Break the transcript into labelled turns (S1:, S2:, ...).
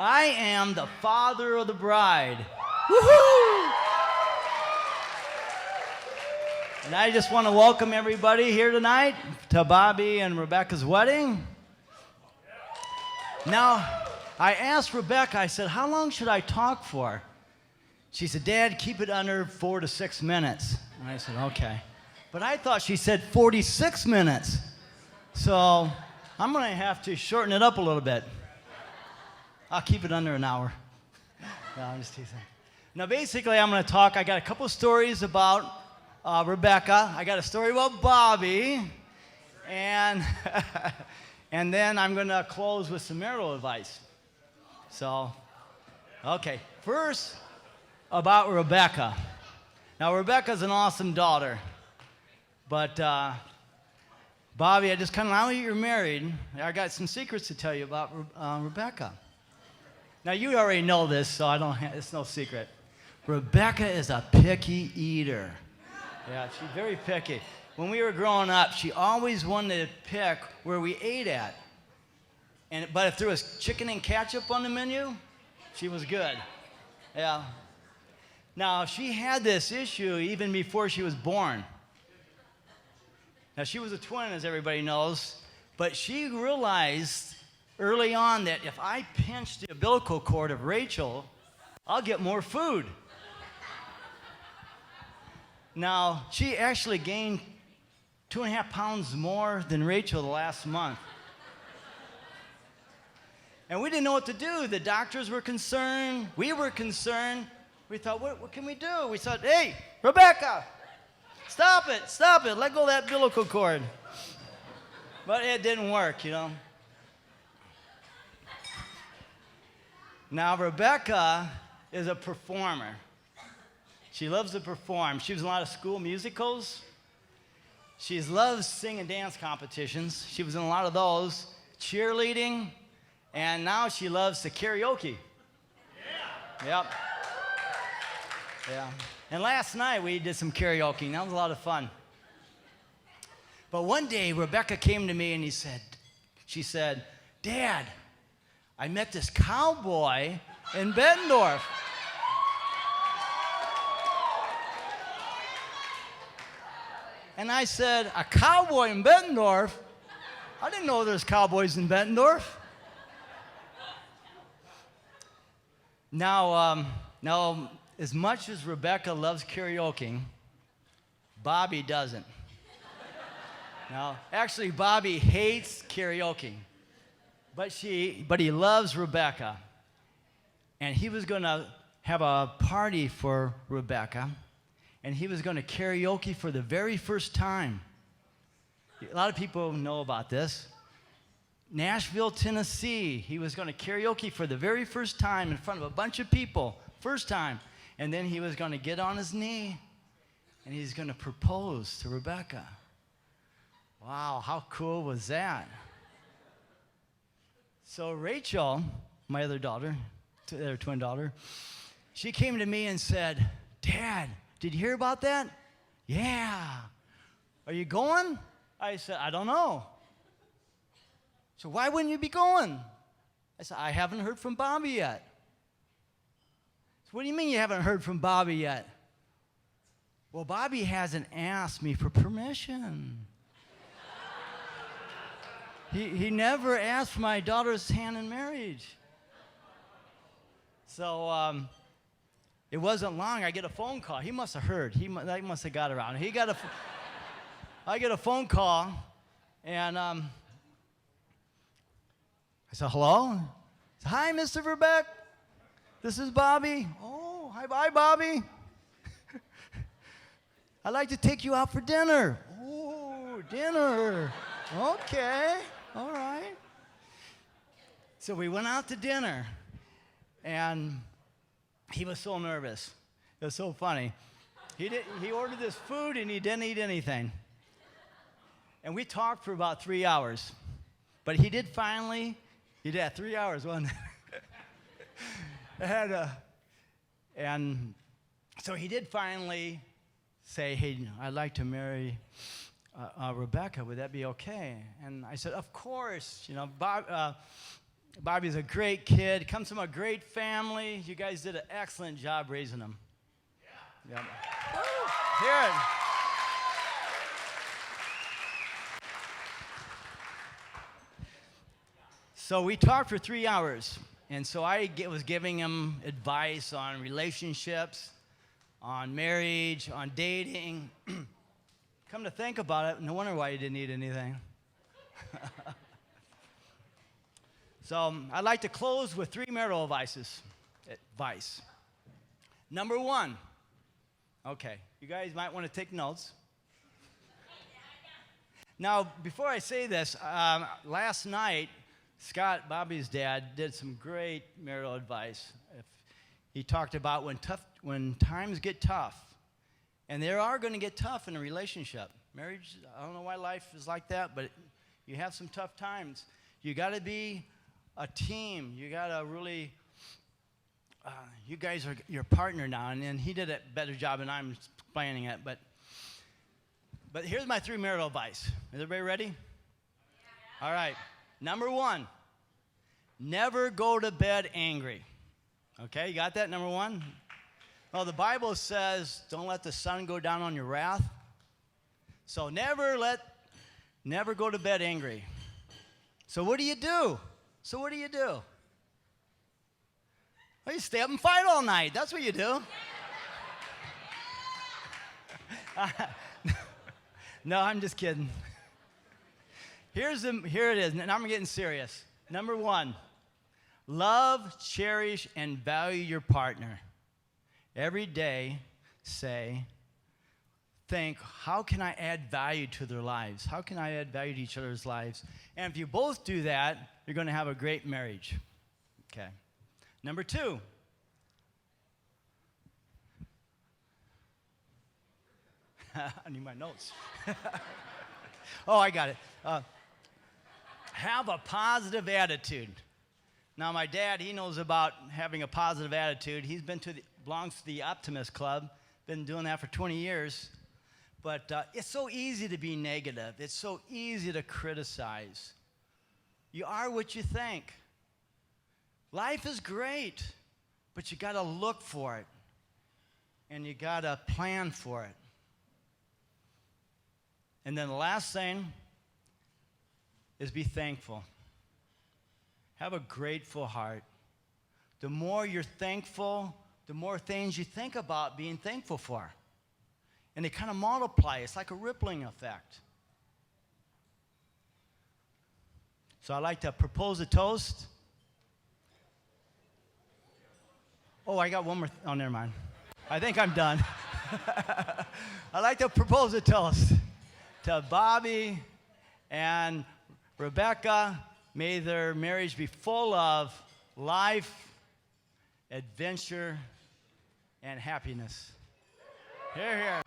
S1: I am the father of the bride. Woohoo! And I just want to welcome everybody here tonight to Bobby and Rebecca's wedding. Now, I asked Rebecca, I said, how long should I talk for? She said, Dad, keep it under 4 to 6 minutes. And I said, okay. But I thought she said 46 minutes. So I'm going to have to shorten it up a little bit. I'll keep it under an hour. No, I'm just teasing. Now, basically, I'm going to talk. I got a couple stories about Rebecca. I got a story about Bobby. And, and then I'm going to close with some marital advice. So, okay. First, about Rebecca. Now, Rebecca's an awesome daughter. But, Bobby, I just kind of, now that you're married, I got some secrets to tell you about Rebecca. Now, you already know this, so it's no secret. Rebecca is a picky eater. Yeah, she's very picky. When we were growing up, she always wanted to pick where we ate at. But if there was chicken and ketchup on the menu, she was good. Yeah. Now, she had this issue even before she was born. Now, she was a twin, as everybody knows, but she realized early on that if I pinch the umbilical cord of Rachel, I'll get more food. Now, she actually gained 2.5 pounds more than Rachel the last month. And we didn't know what to do. The doctors were concerned. We were concerned. We thought, what can we do? We thought, hey, Rebecca, stop it, let go of that umbilical cord. But it didn't work, you know. Now, Rebecca is a performer. She loves to perform. She was in a lot of school musicals. She loves sing and dance competitions. She was in a lot of those, cheerleading, and now she loves to karaoke. Yeah. Yep. Yeah. And last night we did some karaoke, and that was a lot of fun. But one day Rebecca came to me and she said, Dad, I met this cowboy in Bettendorf. And I said, a cowboy in Bettendorf? I didn't know there was cowboys in Bettendorf. Now, as much as Rebecca loves karaoke, Bobby doesn't. No, actually, Bobby hates karaoke, but he loves Rebecca. And he was going to have a party for Rebecca, and he was going to karaoke for the very first time. A lot of people know about this. Nashville, Tennessee. He was going to karaoke for the very first time in front of a bunch of people. First time. And then he was going to get on his knee, and he's going to propose to Rebecca. Wow, how cool was that? So Rachel, my other daughter, their twin daughter, she came to me and said, Dad, did you hear about that? Yeah. Are you going? I said, I don't know. So why wouldn't you be going? I said, I haven't heard from Bobby yet. So what do you mean you haven't heard from Bobby yet? Well, Bobby hasn't asked me for permission. He never asked for my daughter's hand in marriage. So it wasn't long. I get a phone call. He must have heard. That must have got around. I get a phone call, and I said, hello? I said, hi, Mr. Verbeck. This is Bobby. Oh, hi, bye, Bobby. I'd like to take you out for dinner. Oh, dinner. Okay, all right. So we went out to dinner, and he was so nervous. It was so funny. He ordered this food, and he didn't eat anything. And we talked for about 3 hours. But he did 3 hours, wasn't it? And so he did finally say, hey, I'd like to marry Rebecca. Would that be okay? And I said, of course. Bobby's a great kid, comes from a great family. You guys did an excellent job raising him. Yeah. Yep. Hear it. So we talked for 3 hours, and so I was giving him advice on relationships, on marriage, on dating. Come to think about it, no wonder why you didn't eat anything. So I'd like to close with 3 marital advice. Number 1. Okay, you guys might want to take notes. Now, before I say this, last night, Scott, Bobby's dad, did some great marital advice. He talked about when times get tough, and they are going to get tough in a relationship. Marriage, I don't know why life is like that, but you have some tough times. You got to be a team. You got to really, you guys are your partner now, and he did a better job than I'm explaining it. But here's my 3 marital advice. Is everybody ready? Yeah. All right. Number 1, never go to bed angry. Okay, you got that, number 1? Well, the Bible says, don't let the sun go down on your wrath. So never go to bed angry. So what do you do? Well, you stay up and fight all night. That's what you do. No, I'm just kidding. Here it is. Now I'm getting serious. Number 1, love, cherish, and value your partner. Every day, think, how can I add value to their lives? How can I add value to each other's lives? And if you both do that, you're going to have a great marriage. Okay. Number 2. I need my notes. Oh, I got it. Have a positive attitude. Now, my dad, he knows about having a positive attitude. He's belongs to the Optimist Club. Been doing that for 20 years. But it's so easy to be negative. It's so easy to criticize. You are what you think. Life is great, but you got to look for it. And you got to plan for it. And then the last thing is be thankful. Have a grateful heart. The more you're thankful, the more things you think about being thankful for. And they kind of multiply. It's like a rippling effect. So I'd like to propose a toast. Oh, I got one more. Oh, never mind. I think I'm done. I'd like to propose a toast to Bobby and Rebecca. May their marriage be full of life, adventure, and happiness. Hear, hear.